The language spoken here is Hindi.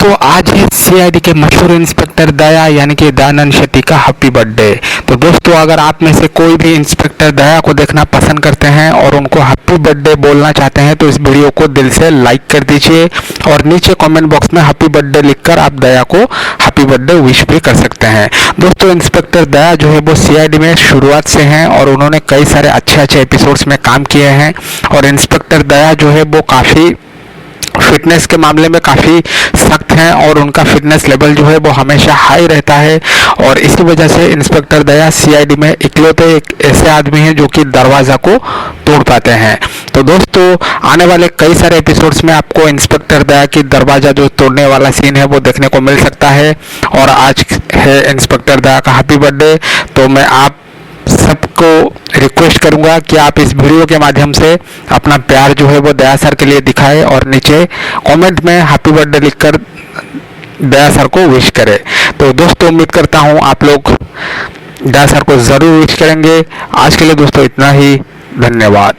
दोस्तों आज है सीआईडी के मशहूर इंस्पेक्टर दया यानी कि दयानंद शेट्टी का हैप्पी बर्थडे। तो दोस्तों अगर आप में से कोई भी इंस्पेक्टर दया को देखना पसंद करते हैं और उनको हैप्पी बर्थडे बोलना चाहते हैं तो इस वीडियो को दिल से लाइक कर दीजिए और नीचे कमेंट बॉक्स में हैप्पी बर्थडे लिखकर आप दया को हैप्पी बर्थडे विश भी कर सकते हैं। दोस्तों इंस्पेक्टर दया जो है वो सीआईडी में शुरुआत से हैं और उन्होंने कई सारे अच्छे एपिसोड्स में काम किए हैं और इंस्पेक्टर दया जो है वो काफ़ी फिटनेस के मामले में काफ़ी सख्त हैं और उनका फिटनेस लेवल जो है वो हमेशा हाई रहता है और इसी वजह से इंस्पेक्टर दया सीआईडी में इकलौते एक ऐसे आदमी हैं जो कि दरवाज़ा को तोड़ पाते हैं। तो दोस्तों आने वाले कई सारे एपिसोड्स में आपको इंस्पेक्टर दया की दरवाज़ा जो तोड़ने वाला सीन है वो देखने को मिल सकता है। और आज है इंस्पेक्टर दया का हैप्पी बर्थडे, तो मैं आप सबको रिक्वेस्ट करूंगा कि आप इस वीडियो के माध्यम से अपना प्यार जो है वो दया सर के लिए दिखाएं और नीचे कमेंट में हैप्पी बर्थडे लिखकर दया सर को विश करें। तो दोस्तों उम्मीद करता हूं आप लोग दया सर को ज़रूर विश करेंगे। आज के लिए दोस्तों इतना ही, धन्यवाद।